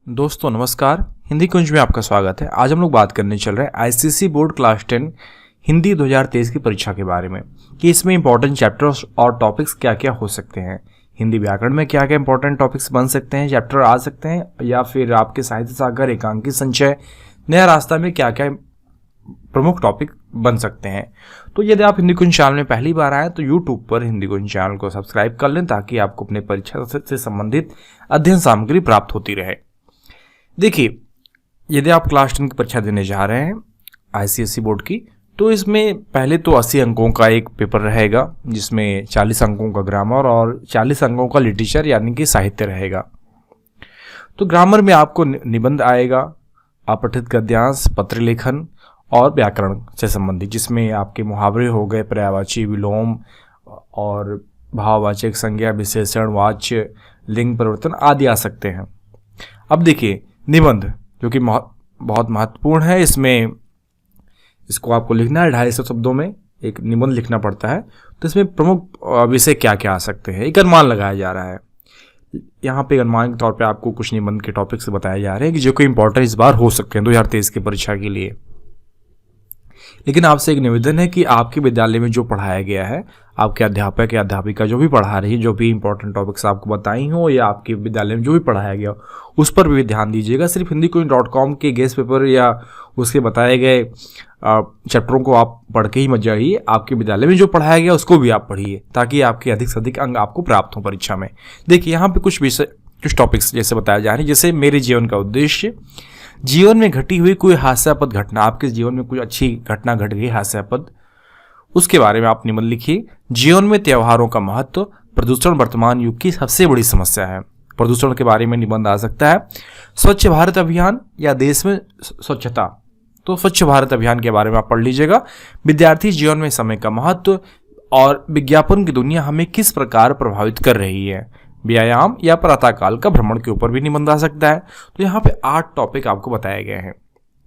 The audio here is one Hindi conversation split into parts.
दोस्तों नमस्कार। हिंदी कुंज में आपका स्वागत है। आज हम लोग बात करने चल रहे हैं आईसीएसई बोर्ड क्लास 10 हिंदी 2023 की परीक्षा के बारे में कि इसमें इंपॉर्टेंट चैप्टर्स और टॉपिक्स क्या क्या हो सकते हैं। हिंदी व्याकरण में क्या क्या इंपॉर्टेंट टॉपिक्स बन सकते हैं, चैप्टर आ सकते हैं, या फिर आपके साहित्य सागर, एकांकी संचय, नया रास्ता में क्या क्या प्रमुख टॉपिक बन सकते हैं। तो यदि आप हिंदी कुंज चैनल में पहली बार आए तो यूट्यूब पर हिंदी कुंज चैनल को सब्सक्राइब कर लें ताकि आपको अपने परीक्षा से संबंधित अध्ययन सामग्री प्राप्त होती रहे। देखिए, यदि आप क्लास 10 की परीक्षा देने जा रहे हैं आईसीएसई बोर्ड की, तो इसमें पहले तो 80 अंकों का एक पेपर रहेगा जिसमें 40 अंकों का ग्रामर और 40 अंकों का लिटरेचर यानी कि साहित्य रहेगा। तो ग्रामर में आपको निबंध आएगा, अपठित गद्यांश, पत्र लेखन और व्याकरण से संबंधित, जिसमें आपके मुहावरे हो गए, पर्यायवाची, विलोम और भाववाचक संज्ञा, विशेषण, वाच्य, लिंग परिवर्तन आदि आ सकते हैं। अब देखिए, निबंध जो कि बहुत महत्वपूर्ण है, इसको आपको लिखना है 250 शब्दों में एक निबंध लिखना पड़ता है। तो इसमें प्रमुख विषय क्या क्या आ सकते हैं, एक अनुमान लगाया जा रहा है। यहाँ पे अनुमान के तौर पे आपको कुछ निबंध के टॉपिक्स बताए जा रहे हैं कि जो कि इंपॉर्टेंट इस बार हो सकते हैं 2023 की परीक्षा के लिए। लेकिन आपसे एक निवेदन है कि आपके विद्यालय में जो पढ़ाया गया है, आपके अध्यापक या अध्यापिका जो भी पढ़ा रही है, जो भी इंपॉर्टेंट टॉपिक्स आपको बताई हो या आपके विद्यालय में जो भी पढ़ाया गया उस पर भी ध्यान दीजिएगा। सिर्फ hindikunj.com के गेस्ट पेपर या उसके बताए गए चैप्टरों को आप पढ़ के ही मत जाइए, आपके विद्यालय में जो पढ़ाया गया उसको भी आप पढ़िए ताकि आपके अधिक से अधिक अंक आपको प्राप्त हो परीक्षा में। देखिए, यहाँ पे कुछ टॉपिक्स जैसे बताए जा रहे हैं, जैसे मेरे जीवन का उद्देश्य, जीवन में घटी हुई कोई हास्यास्पद घटना, आपके जीवन में कोई अच्छी घटना घट गई हास्यास्पद, उसके बारे में आप निबंध लिखिए। जीवन में त्योहारों का महत्व, प्रदूषण वर्तमान युग की सबसे बड़ी समस्या है, प्रदूषण के बारे में निबंध आ सकता है। स्वच्छ भारत अभियान या देश में स्वच्छता, तो स्वच्छ भारत अभियान के बारे में आप पढ़ लीजिएगा। विद्यार्थी जीवन में समय का महत्व और विज्ञापन की दुनिया हमें किस प्रकार प्रभावित कर रही है, व्यायाम या प्रातःकाल का भ्रमण के ऊपर भी निबंध आ सकता है। तो यहाँ पे 8 टॉपिक आपको बताए गए हैं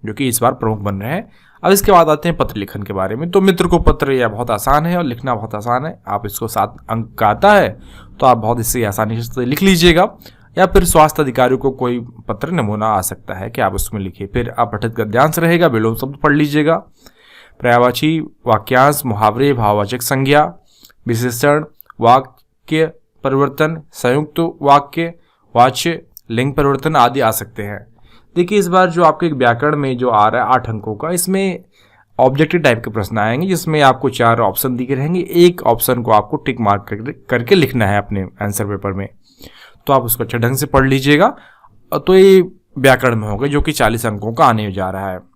जो कि इस बार प्रमुख बन रहे हैं। अब इसके बाद आते हैं पत्र लेखन के बारे में। तो मित्र को पत्र यह बहुत आसान है और लिखना बहुत आसान है। आप इसको 7 अंक का आता है तो आप बहुत इससे आसानी से लिख लीजिएगा, या फिर स्वास्थ्य अधिकारियों को कोई पत्र नमूना आ सकता है कि आप उसमें लिखिए। फिर अपठित गद्यांश रहेगा, विलोम शब्द पढ़ लीजिएगा, पर्यायवाची, वाक्यांश, मुहावरे, भाववाचक संज्ञा, विशेषण, वाक्य परिवर्तन, संयुक्त वाक्य, वाच्य, लिंग परिवर्तन आदि आ सकते हैं। देखिए, इस बार जो आपके व्याकरण में जो आ रहा है 8 अंकों का, इसमें ऑब्जेक्टिव टाइप के प्रश्न आएंगे जिसमें आपको 4 ऑप्शन दिखे रहेंगे। एक ऑप्शन को आपको टिक मार्क करके लिखना है अपने आंसर पेपर में, तो आप उसको अच्छे ढंग से पढ़ लीजिएगा। तो ये व्याकरण में होगा जो कि 40 अंकों का आने जा रहा है।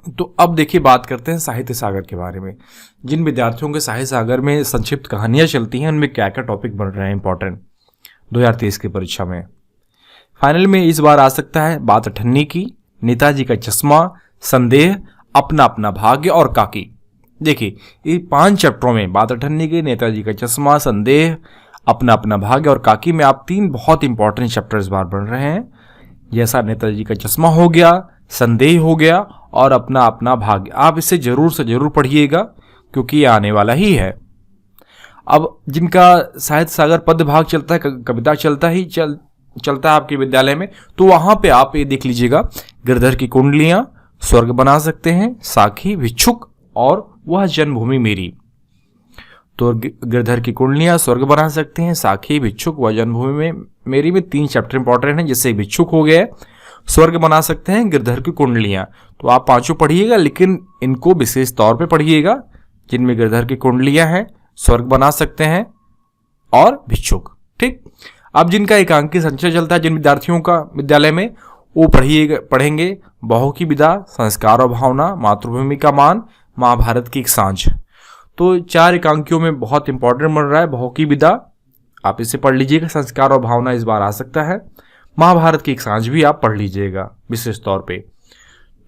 तो अब देखिए, बात करते हैं साहित्य सागर के बारे में। जिन विद्यार्थियों के साहित्य सागर में संक्षिप्त कहानियां चलती हैं, उनमें क्या क्या टॉपिक बन रहे हैं इंपॉर्टेंट 2023 की परीक्षा में। फाइनल में इस बार आ सकता है बात अठन्नी की, नेताजी का चश्मा, संदेह, अपना अपना भाग्य और काकी। देखिए, ये 5 चैप्टरों में बात अठन्नी की, नेताजी का चश्मा, संदेह, अपना अपना भाग्य और काकी में आप 3 बहुत इंपॉर्टेंट चैप्टर इस बार बन रहे हैं। जैसा नेताजी का चश्मा हो गया, संदेह हो गया और अपना अपना भाग्य, आप इसे जरूर से जरूर पढ़िएगा क्योंकि ये आने वाला ही है। अब जिनका साहित्य सागर पद्य भाग चलता है, कविता चलता है आपके विद्यालय में, तो वहां पे आप ये देख लीजिएगा, गिरधर की कुंडलियां स्वर्ग बना सकते हैं, साखी, भिक्षुक और वह जन्मभूमि मेरी। तो गिरधर की कुंडलियां स्वर्ग बना सकते हैं, साखी, भिक्षुक, वह जन्मभूमि में मेरी में 3 चैप्टर इंपॉर्टेंट हैं। जैसे भिक्षुक हो गए, स्वर्ग बना सकते हैं, गिरधर की कुंडलियां, तो आप 5 पढ़िएगा, लेकिन इनको विशेष तौर पे पढ़िएगा। जिनमें गिरधर की कुंडलियां हैं, स्वर्ग बना सकते हैं और भिक्षुक। ठीक। अब जिनका एकांकी संचय चलता है, जिन विद्यार्थियों का विद्यालय में, वो पढ़ेंगे बहू की विदा, संस्कार और भावना, मातृभूमि का मान, महाभारत की एक सांझ। तो 4 एकांकियों में बहुत इंपॉर्टेंट बन रहा है बहू की विदा, आप इसे पढ़ लीजिएगा। संस्कार और भावना इस बार आ सकता है। महाभारत की एक सांझ भी आप पढ़ लीजिएगा विशेष तौर पे।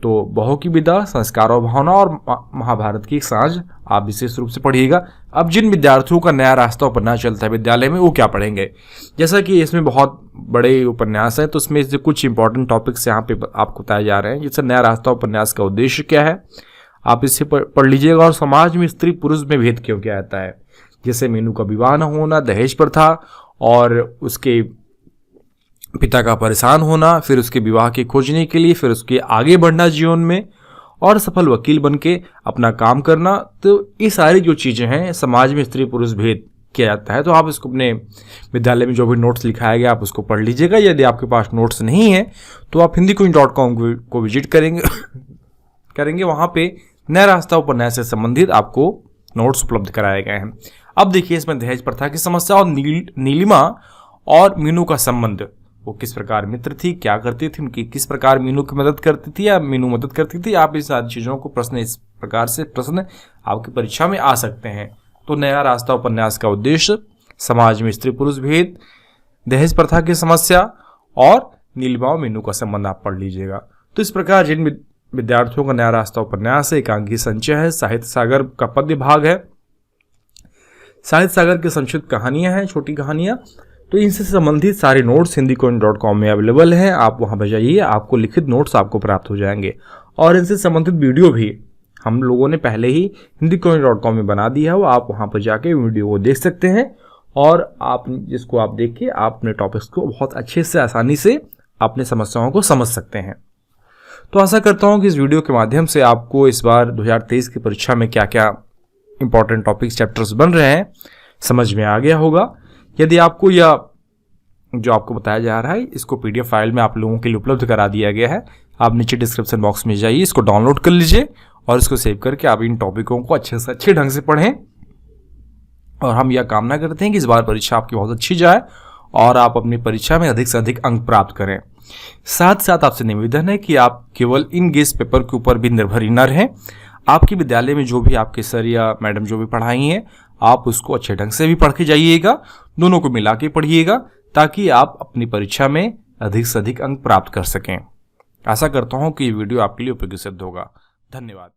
तो बहू की विदा, संस्कार और भावना और महाभारत की एक सांझ आप विशेष रूप से पढ़िएगा। अब जिन विद्यार्थियों का नया रास्ता उपन्यास चलता है विद्यालय में, वो क्या पढ़ेंगे? जैसा कि इसमें बहुत बड़े उपन्यास हैं, तो उसमें से कुछ इंपॉर्टेंट टॉपिक्स यहाँ पे आपको बताए जा रहे हैं। जैसे नया रास्ता उपन्यास का उद्देश्य क्या है, आप इसे पढ़ लीजिएगा। और समाज में स्त्री पुरुष में भेद क्यों क्या आता है, जैसे मीनू का विवाह न होना, दहेज प्रथा और उसके पिता का परेशान होना, फिर उसके विवाह के खोजने के लिए, फिर उसके आगे बढ़ना जीवन में और सफल वकील बन के अपना काम करना। तो ये सारी जो चीज़ें हैं, समाज में स्त्री पुरुष भेद किया जाता है। तो आप इसको अपने विद्यालय में जो भी नोट्स लिखाया गया आप उसको पढ़ लीजिएगा। यदि आपके पास नोट्स नहीं है तो आप hindiqueen.com को विजिट करेंगे वहाँ पे नया रास्ता उपन्यास से संबंधित आपको नोट्स उपलब्ध कराए गए हैं। अब देखिए इसमें दहेज प्रथा की समस्या और नीलिमा और मीनू का संबंध, वो किस प्रकार मित्र थी, क्या करती थी, उनकी किस प्रकार मीनू की मदद करती थी या मीनू मदद करती थी। आप इस सारी चीज़ों को इस प्रकार से प्रश्न आपकी परीक्षा में आ सकते हैं। तो नया रास्ता उपन्यास का उद्देश्य समाज में स्त्री पुरुष भेद, दहेज प्रथा की समस्या और नीलिमा और मीनू का संबंध आप पढ़ लीजिएगा। तो इस प्रकार जिन विद्यार्थियों का नया रास्ता उपन्यास है, एकांकी संचय है, साहित्य सागर का पद्य भाग है, साहित्य सागर की संक्षिप्त कहानियां हैं, छोटी कहानियां, तो इनसे संबंधित सारे नोट्स hindiqueen.com में अवेलेबल हैं। आप वहां पर जाइए, आपको लिखित नोट्स आपको प्राप्त हो जाएंगे और इनसे संबंधित वीडियो भी हम लोगों ने पहले ही hindiqueen.com में बना दिया है। वो आप वहां पर जाके वीडियो को देख सकते हैं और आप जिसको आप देख के आप अपने टॉपिक्स को बहुत अच्छे से आसानी से अपने समस्याओं को समझ सकते हैं। तो आशा करता हूं कि इस वीडियो के माध्यम से आपको इस बार 2023 की परीक्षा में क्या क्या इंपॉर्टेंट टॉपिक्स चैप्टर्स बन रहे हैं समझ में आ गया होगा। यदि आपको यह जो आपको बताया जा रहा है इसको PDF फाइल में आप लोगों के लिए उपलब्ध करा दिया गया है। आप नीचे डिस्क्रिप्शन बॉक्स में जाइए, इसको डाउनलोड कर लीजिए और इसको सेव करके आप इन टॉपिकों को अच्छे से अच्छे ढंग से पढ़ें। और हम यह कामना करते हैं कि इस बार परीक्षा आपकी बहुत अच्छी जाए और आप अपनी परीक्षा में अधिक से अधिक अंक प्राप्त करें। साथ साथ आपसे निवेदन है कि आप केवल इन गेस्ट पेपर के ऊपर भी निर्भर ही न रहें। आपके विद्यालय में जो भी आपके सर या मैडम जो भी पढ़ाई हैं आप उसको अच्छे ढंग से भी पढ़ के जाइएगा, दोनों को मिला के पढ़िएगा ताकि आप अपनी परीक्षा में अधिक से अधिक अंक प्राप्त कर सकें। आशा करता हूं कि ये वीडियो आपके लिए उपयोगी सिद्ध होगा। धन्यवाद।